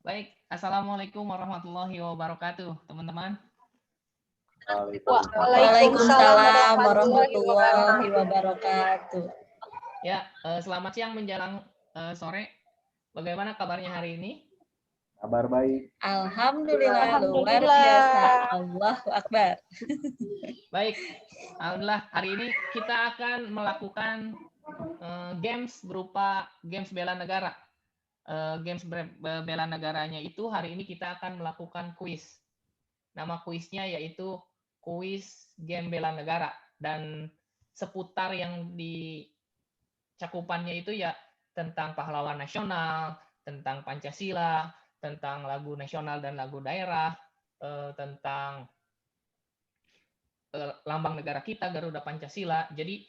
Baik, Assalamualaikum warahmatullahi wabarakatuh, teman-teman. Waalaikumsalam warahmatullahi wabarakatuh. Ya, selamat siang menjelang sore. Bagaimana kabarnya hari ini? Kabar baik. Alhamdulillah, luar biasa. Allahu Akbar. Baik, alhamdulillah hari ini kita akan melakukan games berupa games bela negara. Games bela negaranya itu hari ini kita akan melakukan kuis. Nama kuisnya yaitu kuis game bela negara, dan seputar yang di cakupannya itu ya tentang pahlawan nasional, tentang Pancasila, tentang lagu nasional dan lagu daerah, tentang lambang negara kita Garuda Pancasila. Jadi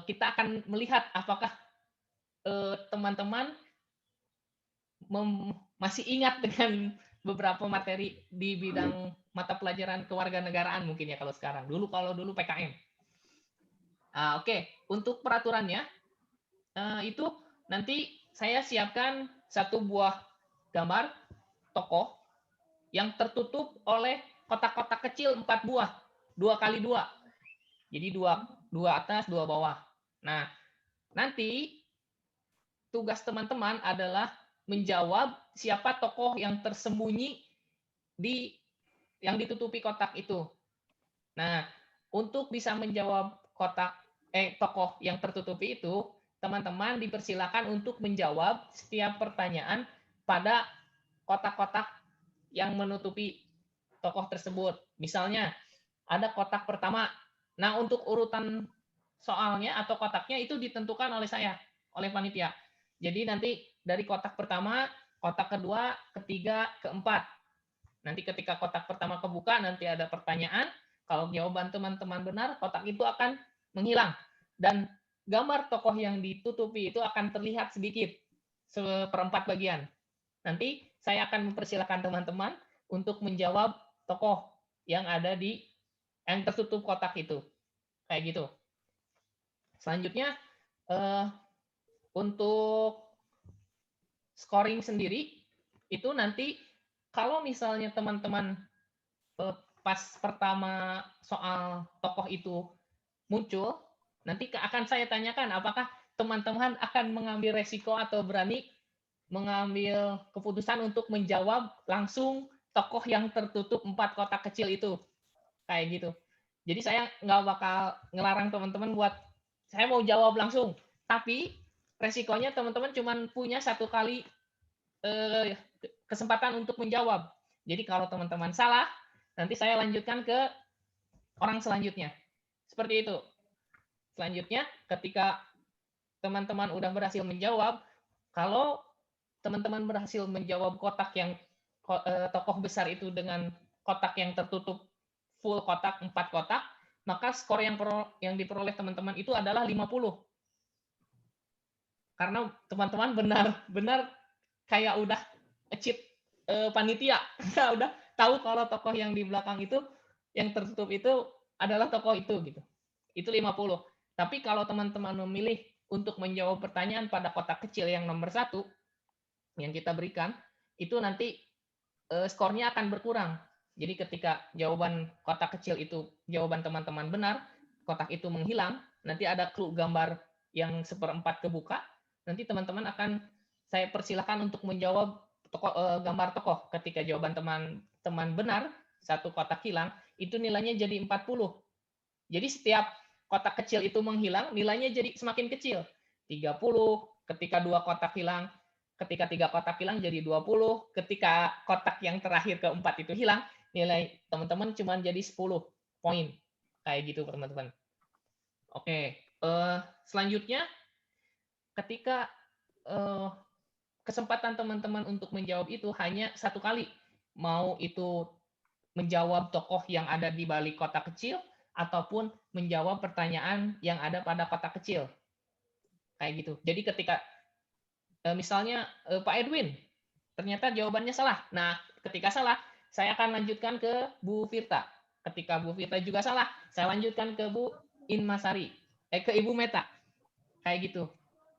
kita akan melihat apakah teman-teman masih ingat dengan beberapa materi di bidang mata pelajaran kewarganegaraan mungkin ya kalau sekarang. Kalau dulu PKM. Oke. Untuk peraturannya itu nanti saya siapkan satu buah gambar tokoh yang tertutup oleh kotak-kotak kecil 4 buah, 2 kali 2. Jadi 2 atas, 2 bawah. Nah, nanti tugas teman-teman adalah menjawab siapa tokoh yang tersembunyi yang ditutupi kotak itu. Nah, untuk bisa menjawab tokoh yang tertutupi itu, teman-teman dipersilakan untuk menjawab setiap pertanyaan pada kotak-kotak yang menutupi tokoh tersebut. Misalnya, ada kotak pertama. Nah, untuk urutan soalnya atau kotaknya itu ditentukan oleh saya, oleh panitia. Jadi nanti dari kotak pertama, kotak kedua, ketiga, keempat. Nanti ketika kotak pertama kebuka, nanti ada pertanyaan. Kalau jawaban teman-teman benar, kotak itu akan menghilang. Dan gambar tokoh yang ditutupi itu akan terlihat sedikit, seperempat bagian. Nanti saya akan mempersilahkan teman-teman untuk menjawab tokoh yang ada yang tertutup kotak itu. Kayak gitu. Selanjutnya, untuk scoring sendiri, itu nanti kalau misalnya teman-teman pas pertama soal tokoh itu muncul, nanti akan saya tanyakan apakah teman-teman akan mengambil resiko atau berani mengambil keputusan untuk menjawab langsung tokoh yang tertutup 4 kotak kecil itu. Kayak gitu. Jadi saya nggak bakal ngelarang teman-teman buat saya mau jawab langsung. Tapi resikonya teman-teman cuma punya 1 kali kesempatan untuk menjawab. Jadi kalau teman-teman salah, nanti saya lanjutkan ke orang selanjutnya. Seperti itu. Selanjutnya, ketika teman-teman udah berhasil menjawab, kalau teman-teman berhasil menjawab kotak yang tokoh besar itu dengan kotak yang tertutup full kotak, 4 kotak, maka skor yang diperoleh teman-teman itu adalah 50. Karena teman-teman benar-benar kayak udah cheat panitia. Udah tahu kalau tokoh yang di belakang itu, yang tertutup itu adalah tokoh itu gitu. Itu 50. Tapi kalau teman-teman memilih untuk menjawab pertanyaan pada kotak kecil yang nomor 1 yang kita berikan, itu nanti skornya akan berkurang. Jadi ketika jawaban kotak kecil itu jawaban teman-teman benar, kotak itu menghilang, nanti ada clue gambar yang seperempat kebuka, nanti teman-teman akan saya persilahkan untuk menjawab gambar tokoh. Ketika jawaban teman-teman benar, 1 kotak hilang, itu nilainya jadi 40. Jadi setiap kotak kecil itu menghilang, nilainya jadi semakin kecil. 30, ketika 2 kotak hilang, ketika 3 kotak hilang jadi 20, ketika kotak yang terakhir keempat itu hilang, nilai teman-teman cuma jadi 10 poin. Kayak gitu teman-teman. Oke, selanjutnya ketika kesempatan teman-teman untuk menjawab itu hanya 1 kali. Mau itu menjawab tokoh yang ada di balik kotak kecil ataupun menjawab pertanyaan yang ada pada kotak kecil. Kayak gitu. Jadi ketika misalnya Pak Edwin ternyata jawabannya salah. Nah, ketika salah, saya akan lanjutkan ke Bu Firta. Ketika Bu Firta juga salah, saya lanjutkan ke Bu Inmasari. Ke Ibu Meta. Kayak gitu.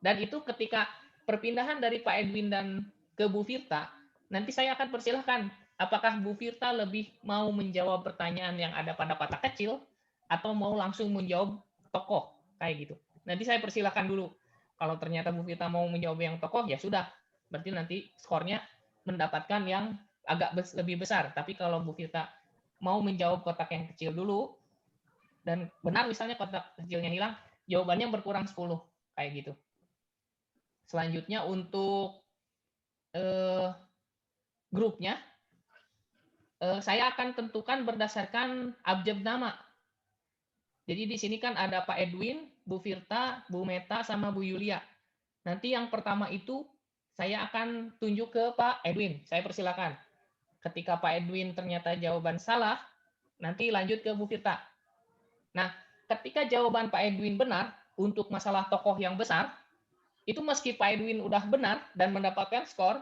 Dan itu ketika perpindahan dari Pak Edwin dan ke Bu Firta, nanti saya akan persilahkan apakah Bu Firta lebih mau menjawab pertanyaan yang ada pada kotak kecil atau mau langsung menjawab tokoh kayak gitu. Nanti saya persilahkan dulu. Kalau ternyata Bu Firta mau menjawab yang tokoh, ya sudah. Berarti nanti skornya mendapatkan yang agak lebih besar. Tapi kalau Bu Firta mau menjawab kotak yang kecil dulu, dan benar misalnya kotak kecilnya hilang, jawabannya berkurang 10. Kayak gitu. Selanjutnya untuk grupnya, saya akan tentukan berdasarkan abjad nama. Jadi di sini kan ada Pak Edwin, Bu Firta, Bu Meta, sama Bu Yulia. Nanti yang pertama itu saya akan tunjuk ke Pak Edwin. Saya persilakan. Ketika Pak Edwin ternyata jawaban salah, nanti lanjut ke Bu Firta. Nah, ketika jawaban Pak Edwin benar untuk masalah tokoh yang besar, itu meski Pak Edwin udah benar dan mendapatkan skor,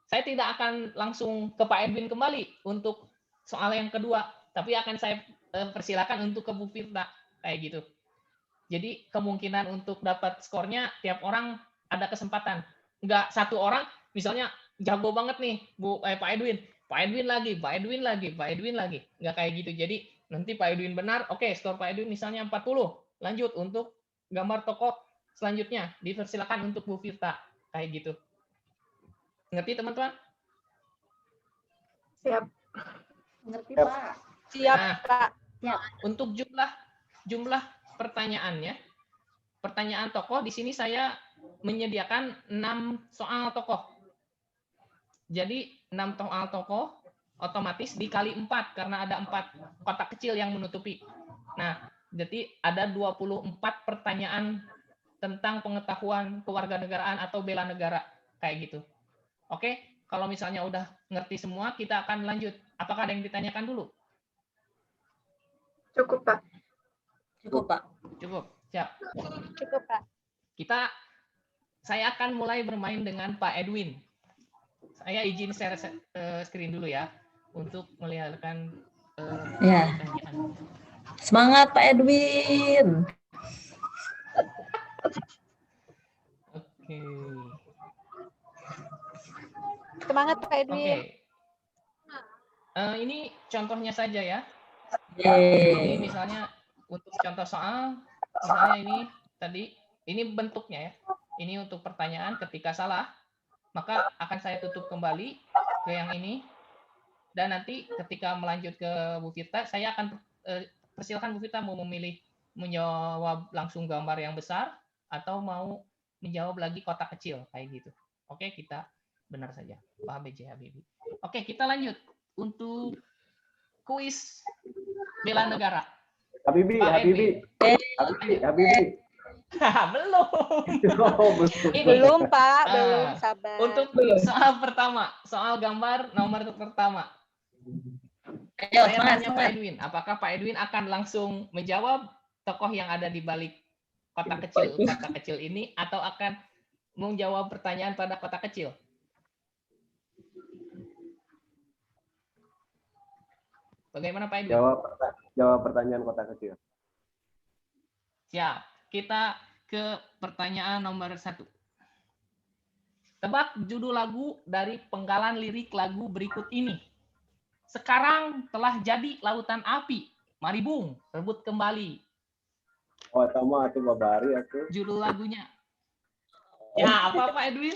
saya tidak akan langsung ke Pak Edwin kembali untuk soal yang kedua, tapi akan saya persilakan untuk ke Bu Firta kayak gitu. Jadi kemungkinan untuk dapat skornya tiap orang ada kesempatan. Enggak satu orang misalnya jago banget nih Pak Edwin, Pak Edwin lagi, Pak Edwin lagi, Pak Edwin lagi. Enggak kayak gitu. Jadi nanti Pak Edwin benar, oke, skor Pak Edwin misalnya 40. Lanjut untuk gambar tokoh selanjutnya dipersilakan untuk Bu Firta kayak gitu. Ngerti teman-teman? Siap. Ngerti, Pak. Siap, Nah, Pak. untuk jumlah pertanyaannya, pertanyaan tokoh di sini saya menyediakan 6 soal tokoh. Jadi 6 soal tokoh otomatis dikali 4 karena ada 4 kotak kecil yang menutupi. Nah, jadi ada 24 pertanyaan tentang pengetahuan kewarganegaraan atau bela negara kayak gitu. Oke, kalau misalnya udah ngerti semua, kita akan lanjut. Apakah ada yang ditanyakan dulu? Cukup, Pak. Cukup, Pak. Cukup, siap. Cukup, Pak. Saya akan mulai bermain dengan Pak Edwin. Saya izin share screen dulu ya untuk melihatkan Ya. pertanyaan. Semangat, Pak Edwin. Oke. Semangat, Pak Oke. Edwin. Ini contohnya saja ya. Yeay. Ini misalnya untuk contoh soal, misalnya ini tadi, ini bentuknya ya. Ini untuk pertanyaan ketika salah, maka akan saya tutup kembali ke yang ini. Dan nanti ketika melanjut ke Bu Firta, saya akan persilakan Bu Firta mau memilih menjawab langsung gambar yang besar atau mau menjawab lagi kotak kecil kayak gitu. Oke, kita benar saja. Pak B.J. Habibie. Oke, kita lanjut untuk kuis bela negara. Habibie, Pak Habibie, Edwin. Habibie. Belum. Oh, belum. Ini Belum, Pak. Belum. Sabar. untuk soal pertama, soal gambar nomor pertama. Ayo, Saya semangat, tanya Pak semangat. Edwin, apakah Pak Edwin akan langsung menjawab tokoh yang ada di balik kotak kecil ini atau akan menjawab pertanyaan pada kotak kecil? Bagaimana Pak Edwin? Jawab pertanyaan kotak kecil. Siap. Kita ke pertanyaan nomor 1. Tebak judul lagu dari penggalan lirik lagu berikut ini. Sekarang telah jadi lautan api. Mari Bung, rebut kembali. Oh, sama atau babari aku. Judul lagunya. Ya, apa Pak Edwin?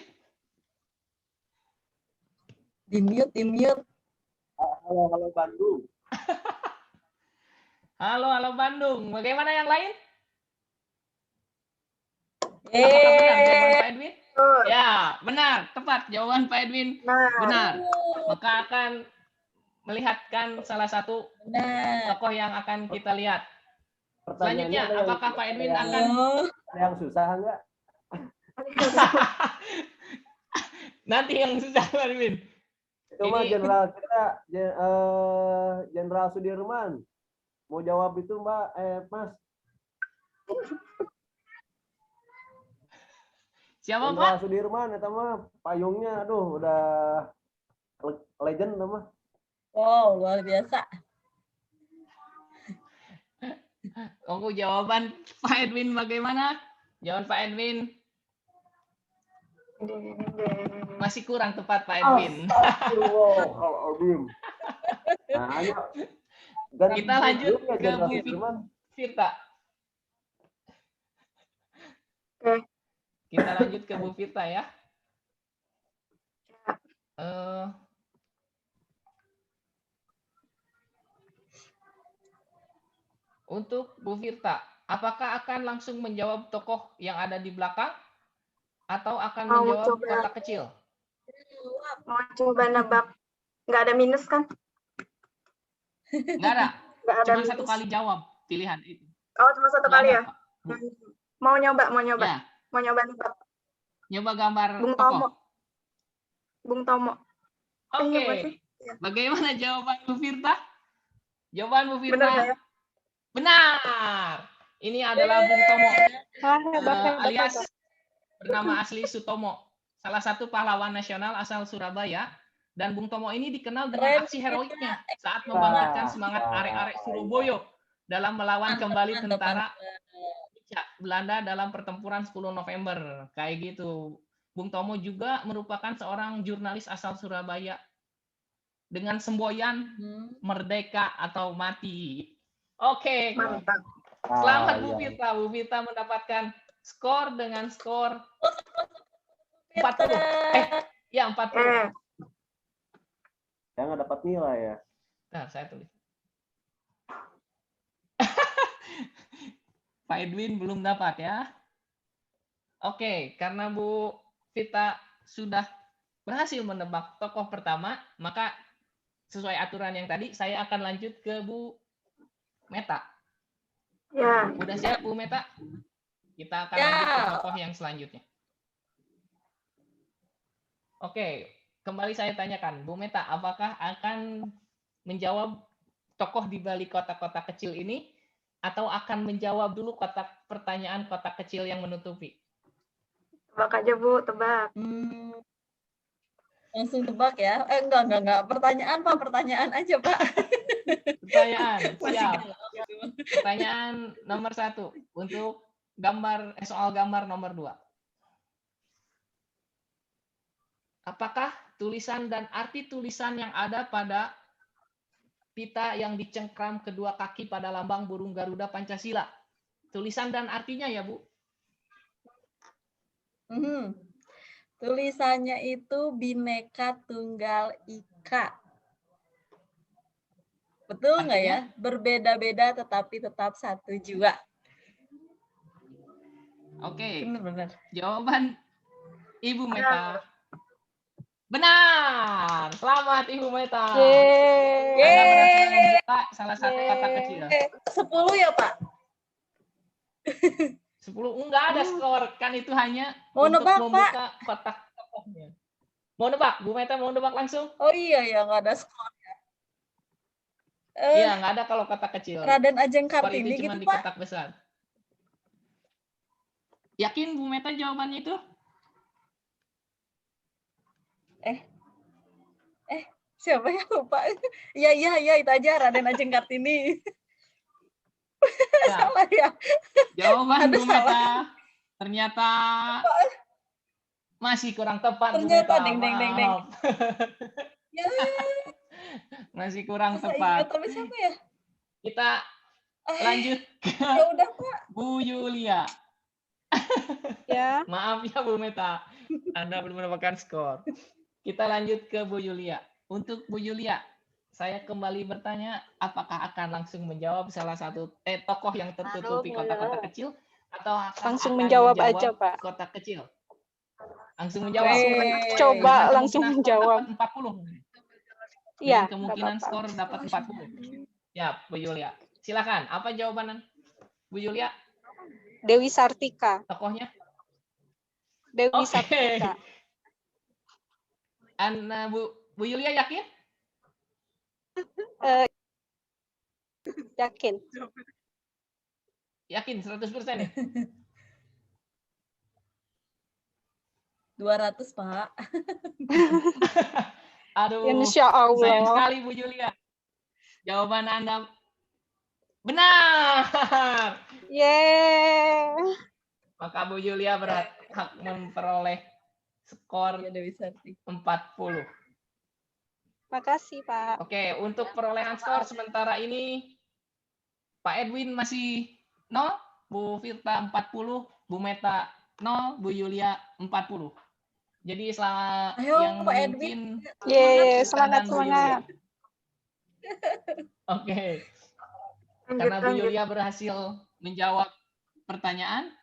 Di-mute. Halo Bandung. Halo Bandung. Bagaimana yang lain? Apakah benar jawaban Pak Edwin? Ya, benar. Tepat jawaban Pak Edwin. Benar. Maka akan melihatkan salah satu Benar. tokoh yang akan kita lihat. Pertanyaannya Selanjutnya, ada yang- apakah Pak Edwin ada akan... Ada yang susah enggak? Nanti yang susah Pak Edwin. Itu mah Ini- Jenderal kita, Jenderal Sudirman. Mau jawab itu Mbak, Mas. Siapa Jenderal Pak? Sudirman, itu mah payungnya, aduh, udah legend itu mah. Wow, luar biasa. Jawaban Pak Edwin bagaimana? Jawaban Pak Edwin. Masih kurang tepat Pak Edwin. Astagfirullahaladzim. Nah, ayo. Ganti Kita lanjut judulnya, ke Jenderal Bu Sudirman. Firta. Oke. Kita lanjut ke Bu Firta ya. Eh, untuk Bu Firta, apakah akan langsung menjawab tokoh yang ada di belakang atau akan Mau menjawab coba. kotak kecil? Mau coba nebak. Nggak ada minus kan? Nggak ada. Nggak ada Cuma minus. satu kali jawab pilihan itu. Oh, cuma satu Nggak kali ada, ya? Pak. Bu. Mau nyoba. Ya, Mau nyoba nebak. nyoba gambar Bung tokoh. Tomo. Bung Tomo. Oke. Iya, masih. Ya. Bagaimana jawaban Bu Firta? Jawaban Bu Benar nggak Firta ya? benar. Ini adalah Bung Tomo, Hebat. alias bernama asli Sutomo, salah satu pahlawan nasional asal Surabaya. Dan Bung Tomo ini dikenal dengan Keren, aksi heroiknya saat membangkitkan semangat arek-arek Surabaya dalam melawan kembali tentara Belanda dalam pertempuran 10 November. Kayak gitu. Bung Tomo juga merupakan seorang jurnalis asal Surabaya dengan semboyan merdeka atau mati. Oke. Mantap. Selamat Bu iya. Firta. Bu Firta mendapatkan skor dengan skor 40. Ya 40. Saya nggak dapat nilai ya. Nah, saya tulis. Pak Edwin belum dapat ya. Oke, karena Bu Firta sudah berhasil menebak tokoh pertama, maka sesuai aturan yang tadi, saya akan lanjut ke Bu Meta. Ya. Udah siap Bu Meta? Kita akan Ya. lanjut ke tokoh yang selanjutnya. Oke, kembali saya tanyakan, Bu Meta, apakah akan menjawab tokoh di balik kotak-kotak kecil ini, atau akan menjawab dulu pertanyaan kotak kecil yang menutupi? Tebak aja, Bu. Tebak. Langsung tebak ya. Enggak. Pertanyaan aja, Pak. Pertanyaan, Masih siap. galau. Pertanyaan nomor 1 untuk soal gambar nomor 2. Apakah tulisan dan arti tulisan yang ada pada pita yang dicengkram kedua kaki pada lambang burung Garuda Pancasila? Tulisan dan artinya ya, Bu? Tulisannya itu Bhinneka Tunggal Ika. Betul nggak ya? Berbeda-beda tetapi tetap satu jua. Oke. Benar. Jawaban Ibu Meta. Benar. Selamat Ibu Meta. Anda berhasil membuka salah satu kotak kecil. 10 ya, Pak? 10 enggak ada skor, kan itu hanya Mau untuk nebak, membuka kotak tokohnya. Mau nebak, Bu Meta mau nebak langsung? Oh iya ya, nggak ada skor. Iya, nggak ada kalau kotak kecil. Raden Ajeng Skor Kartini itu cuma gitu, di Pak. kotak besar. Yakin Bu Meta jawabannya itu? Siapa ya, lupa? Iya, itu aja Raden Ajeng Kartini. Ya. Salah ya. Jawaban Ada Bu Meta ternyata masih kurang tepat, Bu Ternyata, Meta. deng. Maaf. Ya, Masih kurang saya tepat. ingat, tapi siapa ya? Kita lanjut ke Ya udah, Pak. Bu Yulia. Ya. Maaf ya Bu Meta, Anda belum mendapatkan skor. Kita lanjut ke Bu Yulia. Untuk Bu Yulia, saya kembali bertanya, apakah akan langsung menjawab salah satu tokoh yang tertutupi kotak-kotak kecil, atau Langsung akan menjawab aja, Pak. kotak kecil? Langsung menjawab. Coba Dengan langsung kemungkinan skor menjawab. dapat 40. Iya. Dengan kemungkinan skor dapat 40. Ya, Bu Yulia. Silakan. Apa jawaban Bu Yulia? Dewi Sartika. Tokohnya? Dewi Oke. Sartika. Bu Yulia yakin? Yakin. Yakin 100% ya? 200, Pak. Aduh, Insya Allah. sayang sekali Bu Yulia. Jawaban Anda benar. Yeay. Maka Bu Yulia berhak memperoleh skor Ya Dewi Sartika. 40. Makasih, Pak. Oke, untuk perolehan skor sementara ini Pak Edwin masih 0, Bu Firta 40, Bu Meta 0, Bu Yulia 40. Jadi selama Ayo, yang Pak memimpin Yeay, Firta semangat, dan Bu Yulia. semangat. Oke, Lanjut, karena Bu lanjut. Yulia berhasil menjawab pertanyaan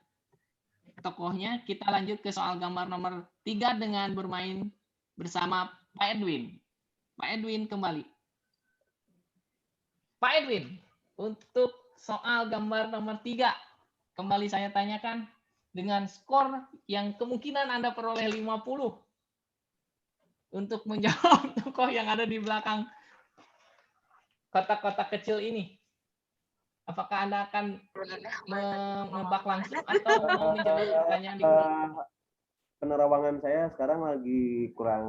tokohnya, kita lanjut ke soal gambar nomor 3 dengan bermain bersama Pak Edwin. Pak Edwin kembali. Pak Edwin, untuk soal gambar nomor 3, kembali saya tanyakan dengan skor yang kemungkinan Anda peroleh 50 untuk menjawab tokoh yang ada di belakang kotak-kotak kecil ini. Apakah Anda akan menebak langsung atau mau menjawab pertanyaan dulu? Penerawangan saya sekarang lagi kurang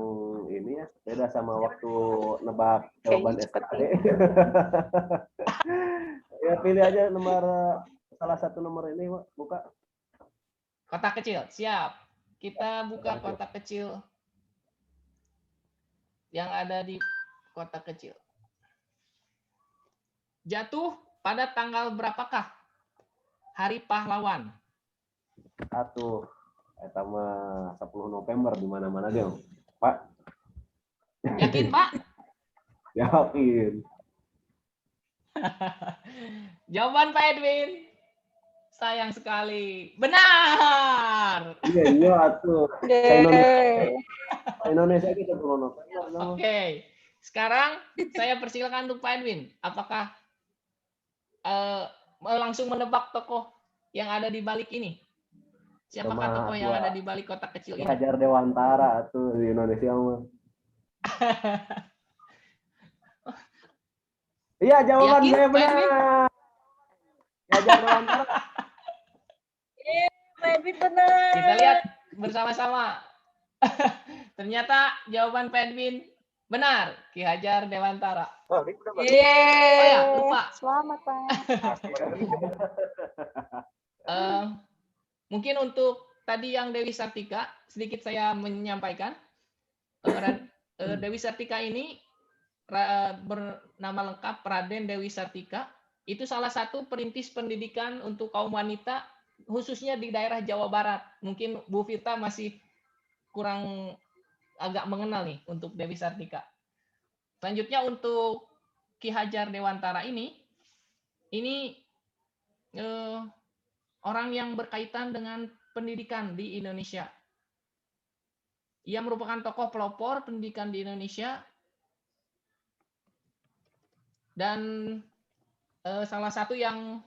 ini ya, beda sama waktu nebak jawaban Kayaknya cepet SKD. Ya pilih aja nomor salah satu nomor ini, Pak. Buka. Kotak kecil, siap. Kita buka kotak kecil yang ada di kotak kecil. Jatuh pada tanggal berapakah Hari Pahlawan? 1 mah 10 November di mana-mana dia, Pak. Yakin, Pak? Yakin. Jawaban Pak Edwin. Sayang sekali. Benar. Iya tuh. Yeay. Indonesia itu 10 November. Oke. Sekarang saya persilakan untuk Pak Edwin. Apakah langsung menebak tokoh yang ada di balik ini? Siapakah tokoh yang ada di balik kotak kecil ini? Hajar Dewantara tuh di Indonesia mah. Iya, jawaban Yakin, saya Pak Edwin? benar. Hajar Dewantara. Pak Edwin benar. Kita lihat bersama-sama. Ternyata jawaban Pak Edwin benar. Ki Hajar Dewantara. Yeay. Oh ya, lupa. Selamat, Pak. Mungkin untuk tadi yang Dewi Sartika, sedikit saya menyampaikan. Dewi Sartika ini bernama lengkap Raden Dewi Sartika. Itu salah satu perintis pendidikan untuk kaum wanita, khususnya di daerah Jawa Barat. Mungkin Bu Firta masih kurang agak mengenal nih untuk Dewi Sartika. Selanjutnya untuk Ki Hajar Dewantara ini orang yang berkaitan dengan pendidikan di Indonesia. Ia merupakan tokoh pelopor pendidikan di Indonesia dan salah satu yang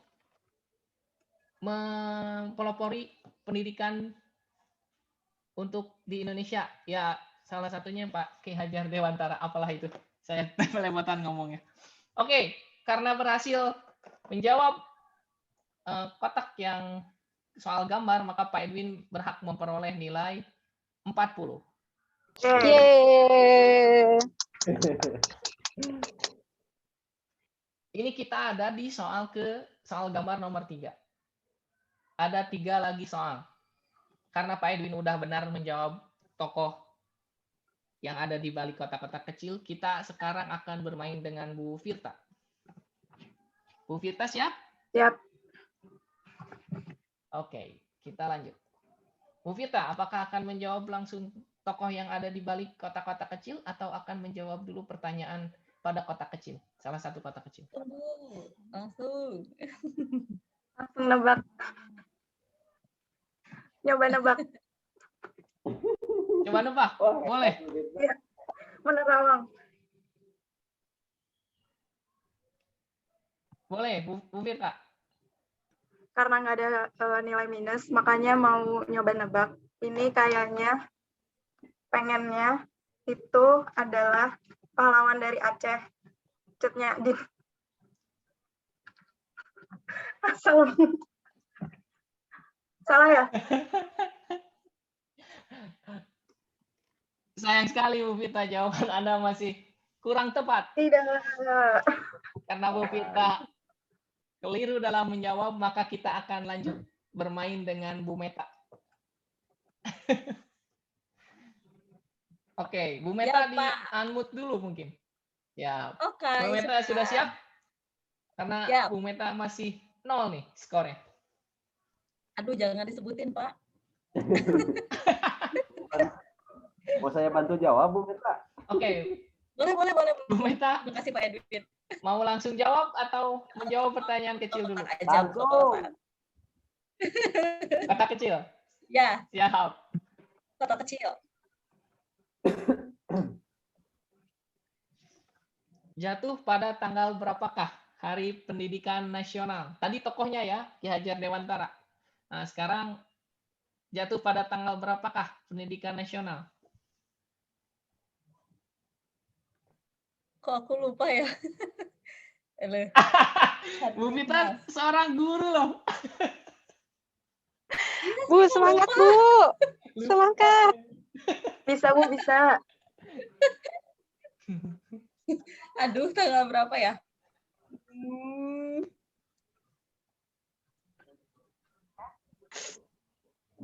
mempelopori pendidikan untuk di Indonesia. Ya, salah satunya Pak Ki Hajar Dewantara. Apalah itu? Saya melepotan ngomongnya. Oke, karena berhasil menjawab kotak yang soal gambar, maka Pak Edwin berhak memperoleh nilai 40. Yeay. Ini kita ada di soal gambar nomor 3. Ada 3 lagi soal. Karena Pak Edwin udah benar menjawab tokoh yang ada di balik kotak-kotak kecil, kita sekarang akan bermain dengan Bu Firta. Bu Firta siap? Siap. Oke, kita lanjut. Bu Firta, apakah akan menjawab langsung tokoh yang ada di balik kotak-kotak kecil atau akan menjawab dulu pertanyaan pada kotak kecil? Salah satu kotak kecil. Tunggu, langsung. Langsung nebak. Nyoba nebak. Coba nebak, boleh. Menerawang. Boleh, Bu Firta. Karena nggak ada nilai minus, makanya mau nyoba nebak. Ini kayaknya pengennya itu adalah pahlawan dari Aceh. Cutnya di asal. Salah ya? Sayang sekali Bu Firta, jawaban Anda masih kurang tepat. Tidak. Karena Bu Firta keliru dalam menjawab, maka kita akan lanjut bermain dengan Bu Meta. Oke, Bu Meta Ya, di Pak. unmute dulu mungkin. Ya, Oke. Bu Meta sudah siap? Karena Siap. Bu Meta masih 0 nih skornya. Aduh, jangan disebutin, Pak. Mau saya bantu jawab, Bu Meta? Oke, Boleh. Bu Meta Terima kasih Pak Edwin. mau langsung jawab atau menjawab pertanyaan kecil dulu? Kotak aja, Langsung. Bapak. Kata kecil. Ya, Siap. kota kecil. Jatuh pada tanggal berapakah Hari Pendidikan Nasional? Tadi tokohnya ya, Ki Hajar Dewantara. Nah, sekarang jatuh pada tanggal berapakah Pendidikan Nasional? Kok aku lupa ya? Ele. Bu Mita seorang guru loh. Bu, semangat Bu. Semangat. Bisa Bu, bisa. Aduh, tanggal berapa ya?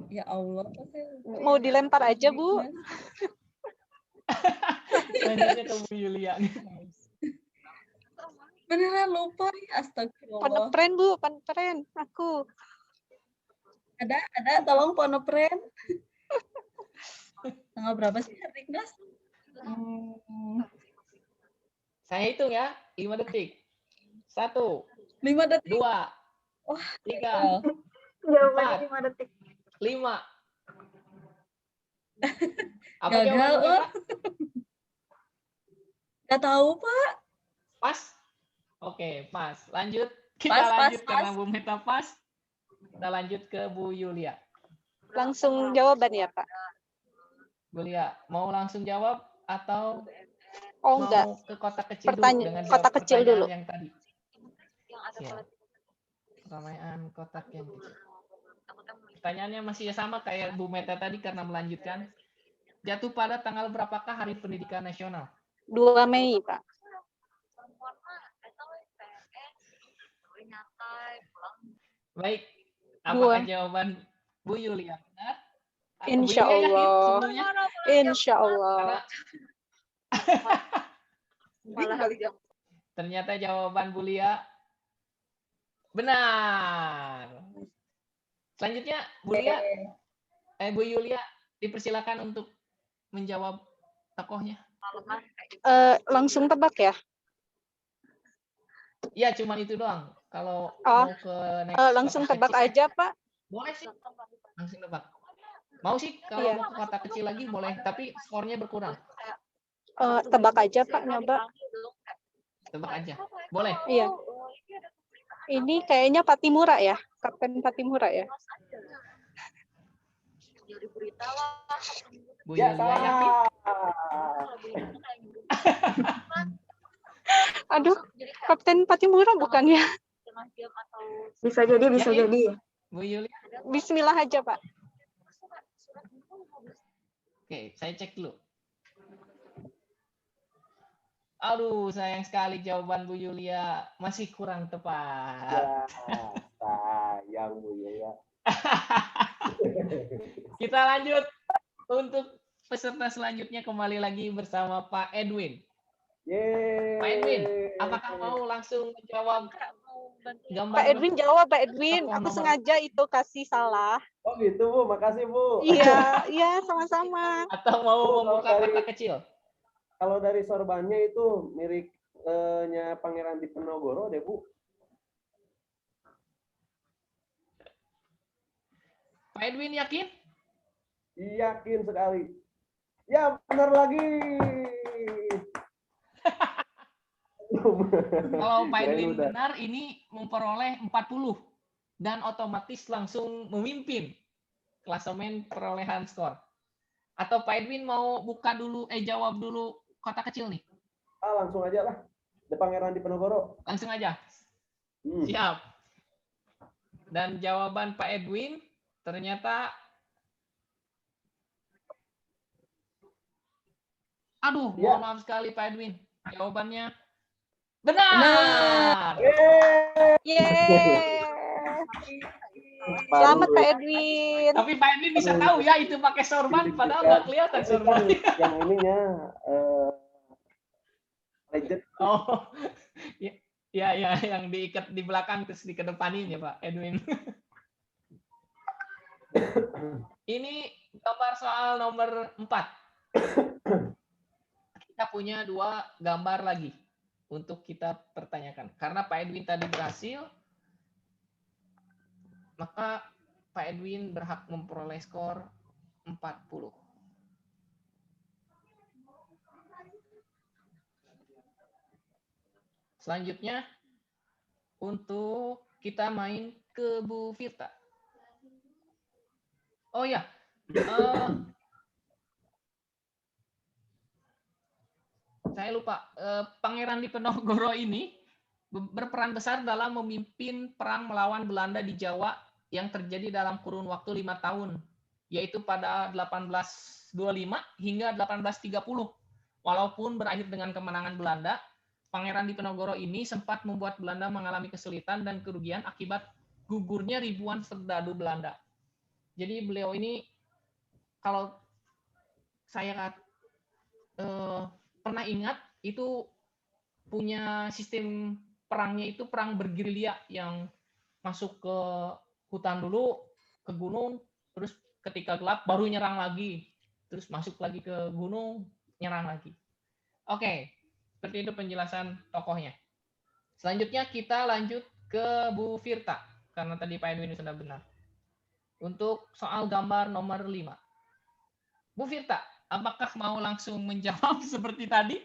Ya Allah. Mau dilempar aja Bu. Selanjutnya ke Bu Yulia. Beneran lupa ya, astagfirullah. Panepren Bu, panepren. Aku. Ada, tolong Ponepren. Tanggal berapa sih, Rignas? Saya hitung ya, 5 detik. 1, 5 detik. 2, Wah, 3, Jawabannya 5 detik. 5. Apa Gagal, jawaban Bu Meta? Nggak tahu, Pak. Pas? Oke, pas. Lanjut. Kita Pas, lanjut pas. karena Bu Meta pas. Kita lanjut ke Bu Yulia. Langsung jawaban ya Pak? Bu Yulia, mau langsung jawab atau Oh mau enggak. ke kotak kecil dulu Pertanyaan- dengan kotak jawab kecil pertanyaan dulu. yang tadi? Ya. Pertanyaan kotak yang kecil. Pertanyaannya masih sama kayak Bu Meta tadi karena melanjutkan. Jatuh pada tanggal berapakah Hari Pendidikan Nasional? 2 Mei Pak. Baik. Apakah 2. jawaban Bu Yulia benar? Insya Bu Yulia yakin Allah. sebelumnya? Insya Allah. Karena ternyata jawaban Bu Lia benar. Selanjutnya Bu Yulia dipersilakan untuk menjawab tokohnya. Langsung tebak ya? Ya, cuman itu doang. Kalau Oh, mau ke next langsung kotak tebak kecil, aja Pak. boleh sih. Langsung tebak. Mau sih kalau Iya. mau ke kotak kecil lagi boleh, tapi skornya berkurang. Tebak aja Pak, nyoba. Tebak aja. Boleh. Iya. Ini kayaknya Patimura ya, Kapten Patimura ya. Bu Ya, Yulia yakin? Aduh, Kapten Patimura bukan ya? Bisa jadi, bisa Yakin? jadi. Bu Yulia. Bismillah aja Pak. Oke, saya cek dulu. Aduh, sayang sekali jawaban Bu Yulia masih kurang tepat. Ya, sayang Bu ya. Kita lanjut untuk peserta selanjutnya, kembali lagi bersama Pak Edwin. Yeay. Pak Edwin, apakah mau langsung menjawab gambar? Pak Edwin jawab, Pak Edwin. Tokoh Aku nomor- sengaja itu kasih salah. Oh gitu Bu, makasih Bu. Iya, sama-sama. Atau mau Oh, membuka kalau dari- kotak kecil? Kalau dari sorbannya itu miripnya Pangeran Diponegoro deh Bu. Pak Edwin yakin? Yakin sekali. Ya benar lagi. Kalau Pak Kirain Edwin udah. benar, ini memperoleh 40 dan otomatis langsung memimpin klasemen perolehan skor. Atau Pak Edwin mau buka dulu, jawab dulu kotak kecil nih? Langsung aja lah. The Pangeran Diponegoro. Langsung aja. Hmm. Siap. Dan jawaban Pak Edwin ternyata, aduh, Ya. mohon maaf sekali Pak Edwin. Jawabannya benar. Yeay. Yeay. Selamat Pak Edwin. Tapi Pak Edwin bisa tahu ya itu pakai sorban, padahal nggak kelihatan Ini kan sorban. yang ininya legend. Oh, ya, yang diikat di belakang terus dikedepanin ya Pak Edwin. Ini gambar soal nomor 4. Kita punya 2 gambar lagi untuk kita pertanyakan. Karena Pak Edwin tadi berhasil, maka Pak Edwin berhak memperoleh skor 40. Selanjutnya, untuk kita main ke Bu Firta. Oh ya, saya lupa. Pangeran Diponegoro ini berperan besar dalam memimpin perang melawan Belanda di Jawa yang terjadi dalam kurun waktu 5 tahun, yaitu pada 1825 hingga 1830. Walaupun berakhir dengan kemenangan Belanda, Pangeran Diponegoro ini sempat membuat Belanda mengalami kesulitan dan kerugian akibat gugurnya ribuan serdadu Belanda. Jadi beliau ini, kalau saya pernah ingat, itu punya sistem perangnya itu perang bergerilya yang masuk ke hutan dulu, ke gunung, terus ketika gelap baru nyerang lagi, terus masuk lagi ke gunung, nyerang lagi. Oke, seperti itu penjelasan tokohnya. Selanjutnya kita lanjut ke Bu Firta, karena tadi Pak Edwin sudah benar. Untuk soal gambar nomor 5. Bu Firta, apakah mau langsung menjawab seperti tadi,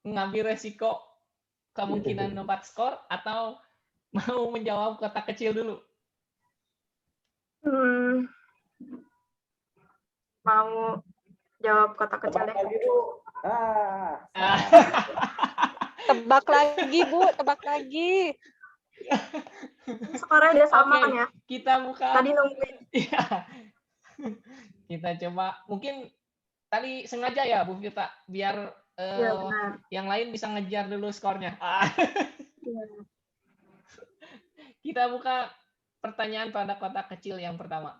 mengambil resiko kemungkinan dapat skor, atau mau menjawab kotak kecil dulu? Mau jawab kotak kecil deh. Lagi, Bu. Tebak lagi Bu, tebak lagi. Skornya udah sama Oke, kan ya? kita buka. Tadi nungguin. Iya. Kita coba, mungkin tadi sengaja ya Bu Firta, biar Iya, benar. yang lain bisa ngejar dulu skornya. Iya. Kita buka pertanyaan pada kotak kecil yang pertama.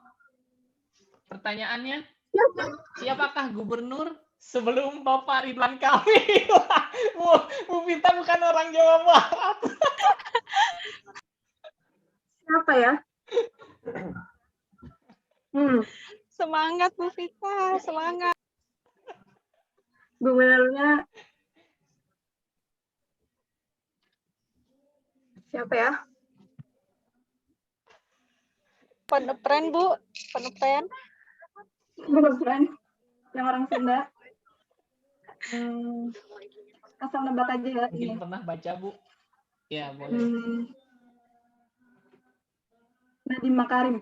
Pertanyaannya, siapakah gubernur sebelum Bapak Ridwan Kamil? Bu Firta bukan orang Jawa Barat. Siapa ya? Semangat Bu Vita, semangat. Gubernurnya siapa ya? Penepren Bu, penepren. Gubernur yang orang Sunda. Asal nebak aja ya ini. Mungkin pernah baca Bu? Ya boleh. Nadiem Makarim.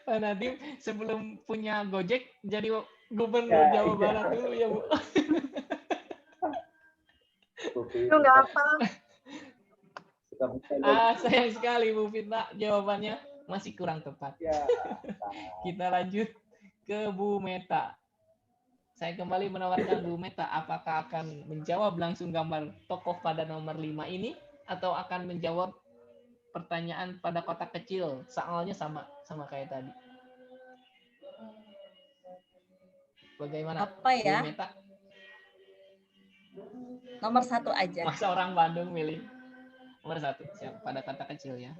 Pak Nadiem sebelum punya Gojek jadi gubernur Jawa Barat dulu ya Bu. Itu nggak hafal. Sayang sekali Bu Firta, jawabannya masih kurang tepat. Ya. Kita lanjut ke Bu Meta. Saya kembali menawarkan Bu Meta, apakah akan menjawab langsung gambar tokoh pada nomor 5 ini, atau akan menjawab pertanyaan pada kotak kecil, soalnya sama kayak tadi. Bagaimana? Apa ya? Bu Meta? Nomor 1 aja. Masa orang Bandung milih nomor 1? Siap, pada kotak kecil ya.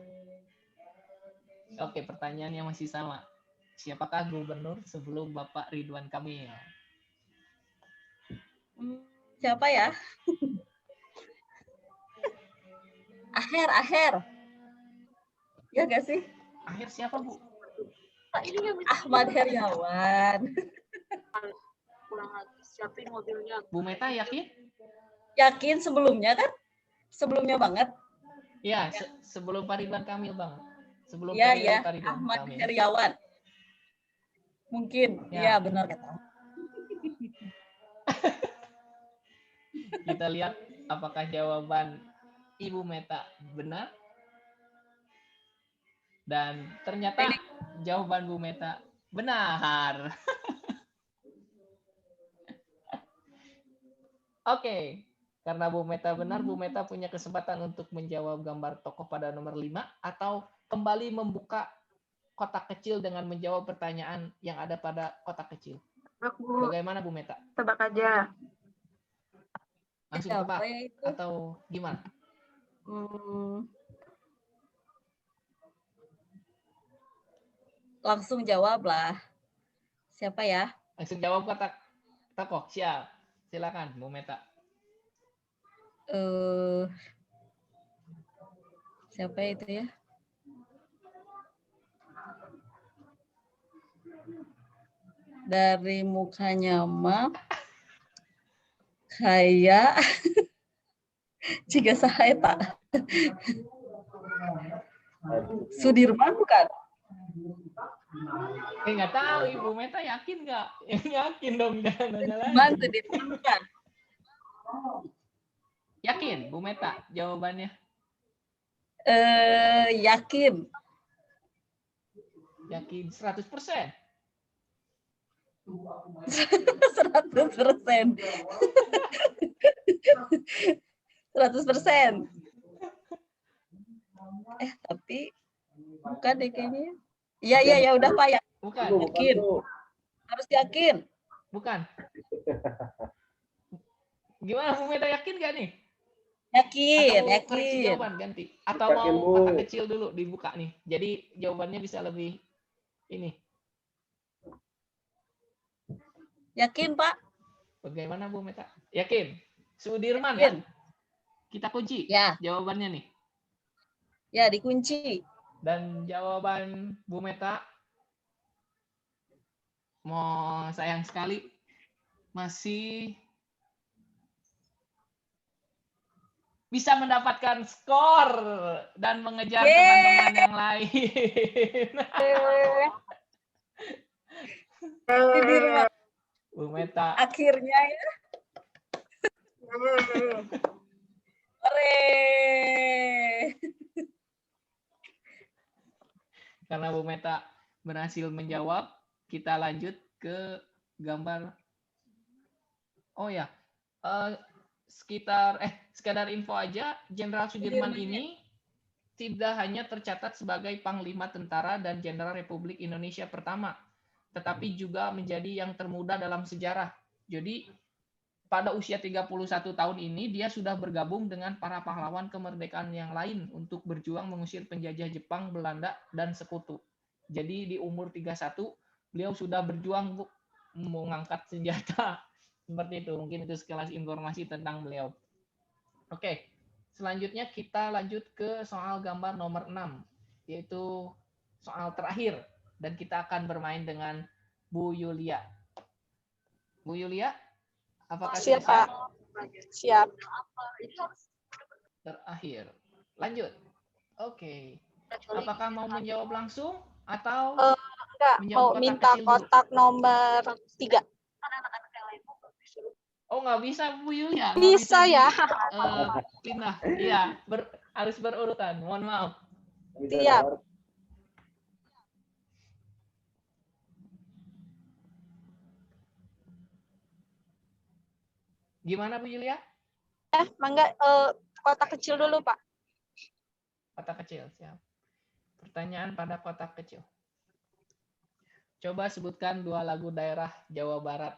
Oke, pertanyaannya masih sama. Siapakah gubernur sebelum Bapak Ridwan Kamil? Siapa ya? Aher. Ya gak sih? Akhir siapa Bu? Ahmad Heriawan. Siapin mobilnya. Bu Meta yakin? Yakin sebelumnya kan? Sebelumnya banget. Ya, sebelum Pak Ridwan Kamil banget. Sebelum Iya, periode ya. Pak Ridwan Ahmad Kamil. Heriawan. Mungkin. Ya. Ya, benar kata. Kita lihat apakah jawaban Ibu Meta benar. Dan ternyata jawaban Bu Meta benar. Oke, Karena Bu Meta benar, Bu Meta punya kesempatan untuk menjawab gambar tokoh pada nomor 5 atau kembali membuka kotak kecil dengan menjawab pertanyaan yang ada pada kotak kecil. Tebak, Bu. Bagaimana Bu Meta? Tebak aja. Langsung Siapa tebak ya itu? atau gimana? Langsung jawab lah. Siapa ya? Langsung jawab kotak tokoh. Siap. Silakan Bu Meta. Siapa itu ya? Dari mukanya mah kayak jika saya tak Sudirman bukan? Nggak tahu Ibu Meta yakin nggak? Yakin dong, jangan nanya lagi. Sudirman, Sudirman bukan? Yakin Bu Meta jawabannya? Yakin. Yakin 100%. 100%. 100%. Tapi bukan deh kayaknya. Iya, udah Pak ya. Bukan. Yakin. Harus yakin. Bukan. Gimana Bu Meta, yakin nggak nih? Yakin, Atau koreksi yakin. jawaban ganti? Atau Yakin, mau Bu. kotak kecil dulu dibuka nih? Jadi jawabannya bisa lebih ini. Yakin, Pak? Bagaimana Bu Meta? Yakin? Sudirman Yakin. kan? Kita kunci Ya, jawabannya nih. ya dikunci. Dan jawaban Bu Meta, mau sayang sekali, masih bisa mendapatkan skor dan mengejar Yeay. teman-teman yang lain. Sudirman. Bu Meta, Akhirnya ya. Hore. karena Bu Meta berhasil menjawab, kita lanjut ke gambar. Oh ya, sekedar info aja, Jenderal Sudirman ini tidak hanya tercatat sebagai Panglima Tentara dan Jenderal Republik Indonesia pertama, tetapi juga menjadi yang termuda dalam sejarah. Jadi pada usia 31 tahun ini dia sudah bergabung dengan para pahlawan kemerdekaan yang lain untuk berjuang mengusir penjajah Jepang, Belanda, dan sekutu. Jadi di umur 31 beliau sudah berjuang mengangkat senjata. Seperti itu, mungkin itu sekelas informasi tentang beliau. Oke, selanjutnya kita lanjut ke soal gambar nomor 6, yaitu soal terakhir. Dan kita akan bermain dengan Bu Yulia. Bu Yulia, apakah Siap, sudah Pak. Siap. Terakhir. Lanjut. Oke. Apakah mau menjawab langsung atau Enggak, menjawab mau kotak minta kecil dulu? kotak nomor 3. Oh, nggak bisa Bu Yulia. Nggak Bisa ya. Pindah. Iya, harus berurutan. Mohon maaf. Bisa Siap. keluar. Gimana Bu Yulia? Mangga kotak kecil dulu, Pak. Kotak kecil, siap. Pertanyaan pada kotak kecil. Coba sebutkan 2 lagu daerah Jawa Barat.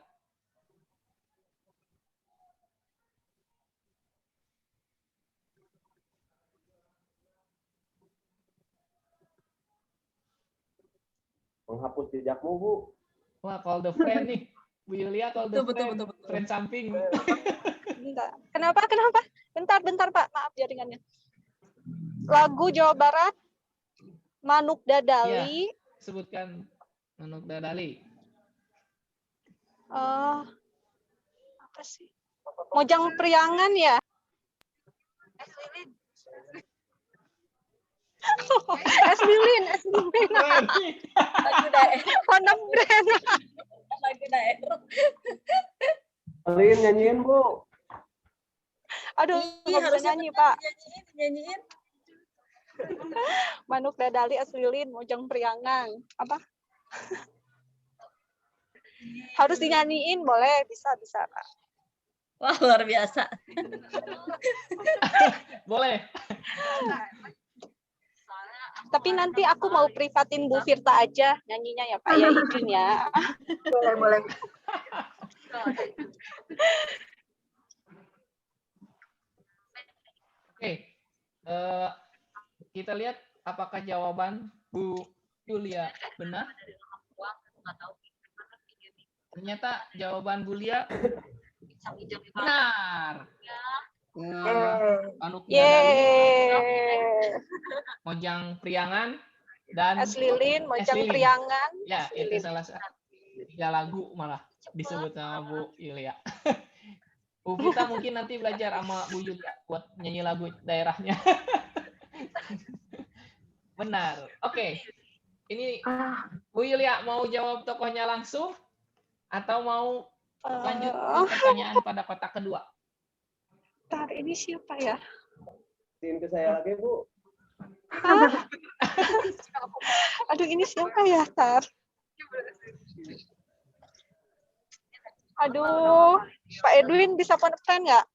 Menghapus jejakmu, Bu. Wah, call the friend nih. Bu Yulia call the Betul, friend. betul. Friend samping. Bentar. Kenapa? Bentar, Pak. Maaf jaringannya. Lagu Jawa Barat, Manuk Dadali. Sebutkan Manuk Dadali. Apa sih? Mojang Priangan ya? Es Lilin. Keren. Lagu daerah. Honam Brand. Lagu daerah. Alin nyanyiin, Bu. Aduh, Iya, nggak bisa harusnya nyanyi, benar Pak. nyanyiin. Manuk Dadali, Es Lilin, Mojang Priangan. Apa? Harus dinyanyiin, boleh. Bisa, Pak. Wah, luar biasa. Boleh. Tapi nanti aku mau privatin Bu Firta aja nyanyinya ya Pak, ya izin ya. Boleh, boleh. Oke. Kita lihat apakah jawaban Bu Yulia benar. Ternyata jawaban Bu Lia benar. Anu Yeay. Mojang Priangan dan Es Lilin, Mojang Lilin. Priangan. Ya, Es itu Lilin. salah satu 3 lagu malah disebut sama Bu Yulia. Bu Vita mungkin nanti belajar sama Bu Yulia buat nyanyi lagu daerahnya. Benar. Oke. Ini Bu Yulia mau jawab tokohnya langsung atau mau lanjut ke pertanyaan pada kotak kedua? Bentar, ini siapa ya? Ke saya lagi, Bu. Hah? Aduh, ini siapa ya, Tar? Aduh, Pak Edwin bisa friend nggak?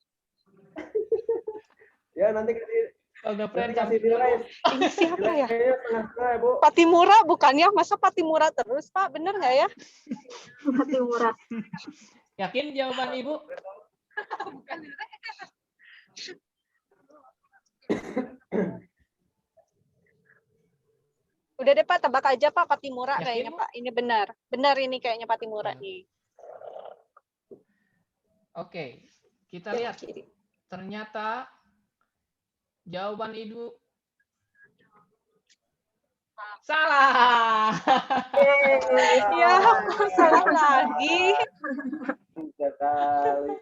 Ya, nanti kasih Kalau udah friend kasih nilai. Ini siapa ya? Nilainya setengah-setengah, Bu. Patimura bukan ya? Masa Patimura terus, Pak? Bener nggak ya? Patimura. Yakin jawaban Ibu? Udah deh Pak, tebak aja Pak, Patimura Yakin, kayaknya Bu? Pak. Ini benar. Benar ini kayaknya Patimura nih. Oke, kita lihat. Ternyata jawaban Ibu salah. Ya, salah lagi. Sekali.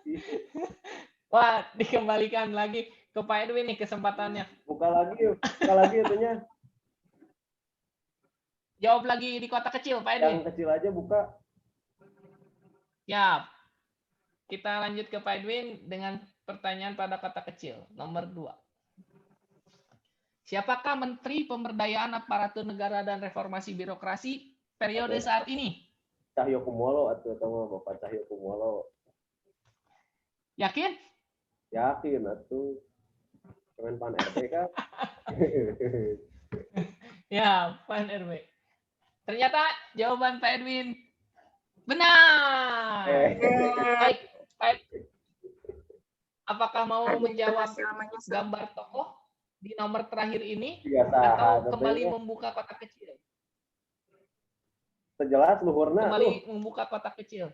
Wah, dikembalikan lagi ke Pak Edwin nih kesempatannya. Buka lagi yuk. Buka lagi itunya. Jawab lagi di kotak kecil, Pak Edwin. Yang kecil aja buka. Ya. Kita lanjut ke Pak Edwin dengan pertanyaan pada kotak kecil. Nomor 2. Siapakah Menteri Pemberdayaan Aparatur Negara dan Reformasi Birokrasi periode saat ini? Cahyokumolo atau sama Bapak Cahyokumolo. Yakin? Yakin atuh. Dengan Pan RT kan. Ya, Pan RW. Ternyata jawaban Pak Edwin benar. Baik, Pak. Apakah mau menjawab gambar tokoh di nomor terakhir ini atau kembali membuka kotak kecil? Sejelas luhurna. Kembali membuka kotak kecil.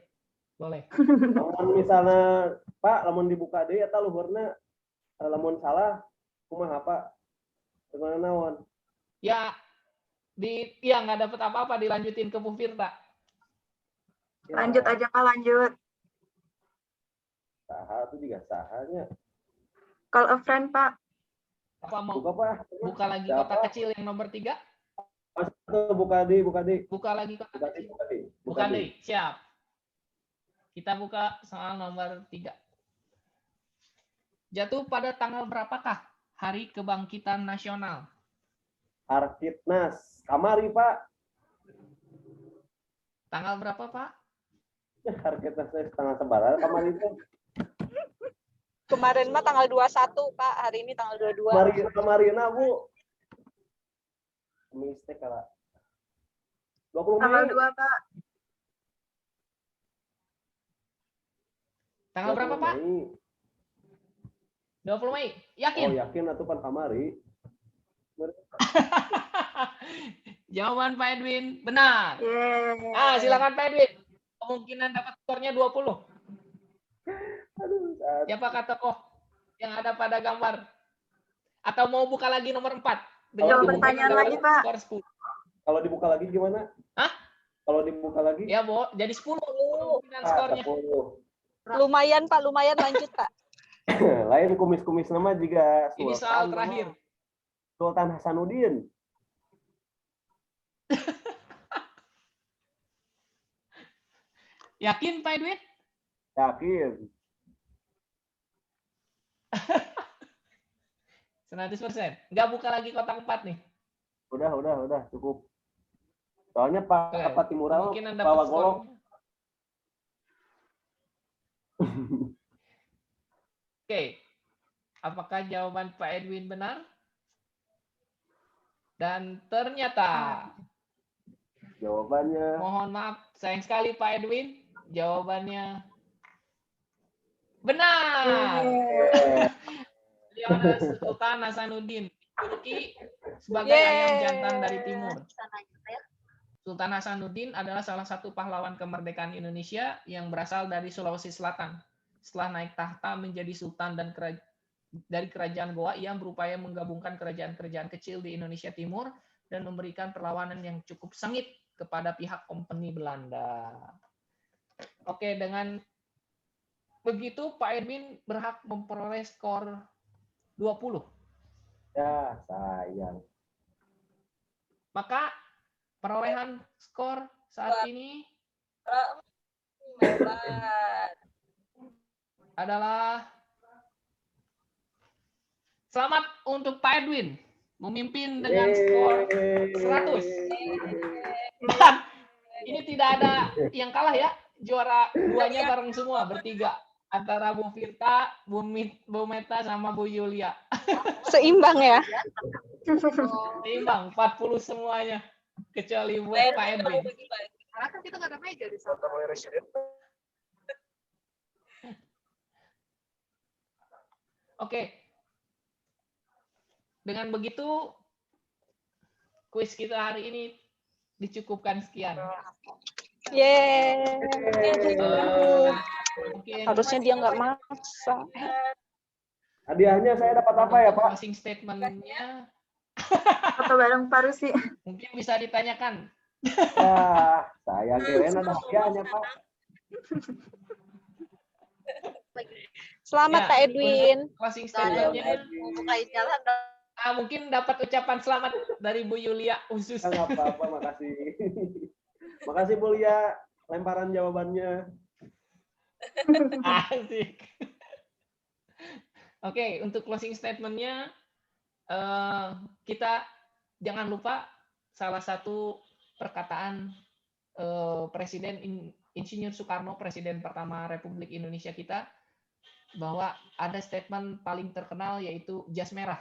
Boleh. Lamun misalnya Pak, lamun dibuka deui eta luhurna lamun salah kumaha Pak? Dengan naon? Ya nggak dapat apa-apa, dilanjutin ke Bu Firta. Lanjut aja Pak, lanjut. Saha itu juga sahanya. Call a friend Pak. Apa mau Buka Pak. buka lagi kotak kecil yang nomor 3? Buka di. Buka lagi kotak kecil. Buka deh, siap. Kita buka soal nomor 3. Jatuh pada tanggal berapakah Hari Kebangkitan Nasional? Arkitnas. Kamari Pak. Tanggal berapa, Pak? Arkitnas setengah sebaran kamari itu. Kemarin mah tanggal 21, Pak. Hari ini tanggal 22. Kamarina, Bu. Mistek kala. 20 Tanggal Mei. 2 Pak. Tanggal berapa, Pak? 20 Mei. Yakin? Oh, yakin atuh pan kamari. Jawaban Pak Edwin benar. Yeay. Silakan Pak Edwin. Kemungkinan dapat skornya 20. Aduh, Siapakah tokoh yang ada pada gambar? Atau mau buka lagi nomor 4? Jawab pertanyaan lagi, Pak. Skor 10. kalau dibuka lagi gimana? Hah? Kalau dibuka lagi? Ya, Bo. Jadi 10 kemungkinan skornya. 10. Lumayan, Pak. Lumayan, lanjut, Pak. Lain kumis-kumis nama juga Ini soal terakhir. Sultan Hasanuddin. Yakin, Pak Edwin? Yakin. 100%. Nggak buka lagi kotak 4 nih. Udah, cukup. Soalnya Pak Patimura Kemungkinan bawa dapat golok. skor. Oke, apakah jawaban Pak Edwin benar? Dan ternyata, Jawabannya mohon maaf, sayang sekali Pak Edwin, jawabannya benar. Beliau adalah Sultan Hasanuddin Turki sebagai ayam jantan dari timur. Sultan Hasanuddin adalah salah satu pahlawan kemerdekaan Indonesia yang berasal dari Sulawesi Selatan. Setelah naik tahta menjadi sultan dan dari kerajaan Goa, ia berupaya menggabungkan kerajaan-kerajaan kecil di Indonesia Timur dan memberikan perlawanan yang cukup sengit kepada pihak Kompeni Belanda. Oke, dengan begitu Pak Edwin berhak memperoleh skor 20. ya sayang. Maka perolehan skor saat ini Hebat. adalah selamat untuk Pak Edwin memimpin dengan skor 100. Dan ini tidak ada yang kalah ya, juara duanya bareng semua bertiga antara Bu Firta, Bu Meta sama Bu Yulia. Seimbang ya. Seimbang 40 semuanya kecuali buat Pak Edwin. Karena kan kita nggak ada meja di sana. Oke. Dengan begitu kuis kita hari ini dicukupkan sekian. Yeay. Mungkin Harusnya dia nggak maksa. Hadiahnya saya dapat apa ya, Pak? closing statement-nya Foto bareng Pak Rusi. mungkin bisa ditanyakan. Ya, saya kirain ada hadiahnya, Pak. Selamat Ya, Pak Edwin. Closing statement-nya Bukain jalan dong. mungkin dapat ucapan selamat dari Bu Yulia khusus. Nggak apa-apa, makasih. Makasih, Bu Lia. Lemparan jawabannya. Asik. Oke, untuk closing statement-nya kita jangan lupa salah satu perkataan Presiden Insinyur Soekarno, Presiden pertama Republik Indonesia kita, bahwa ada statement paling terkenal yaitu jas merah.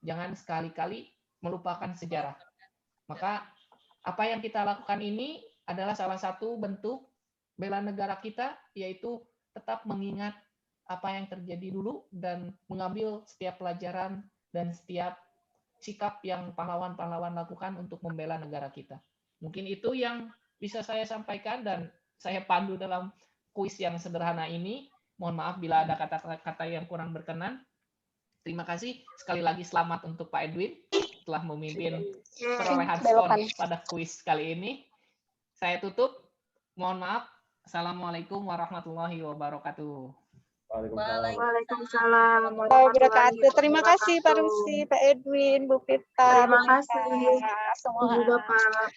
Jangan sekali-kali melupakan sejarah. Maka apa yang kita lakukan ini adalah salah satu bentuk bela negara kita, yaitu tetap mengingat apa yang terjadi dulu dan mengambil setiap pelajaran dan setiap sikap yang pahlawan-pahlawan lakukan untuk membela negara kita. Mungkin itu yang bisa saya sampaikan dan saya pandu dalam kuis yang sederhana ini. Mohon maaf bila ada kata-kata yang kurang berkenan. Terima kasih. Sekali lagi selamat untuk Pak Edwin telah memimpin perolehan skor pada kuis kali ini. Saya tutup. Mohon maaf. Assalamualaikum warahmatullahi wabarakatuh. Waalaikumsalam. Waalaikumsalam. Wabarakatuh. Terima kasih Pak Rusi, Pak Edwin, Bu Firta. Terima Bu Meta, kasih. semua. Juga Pak.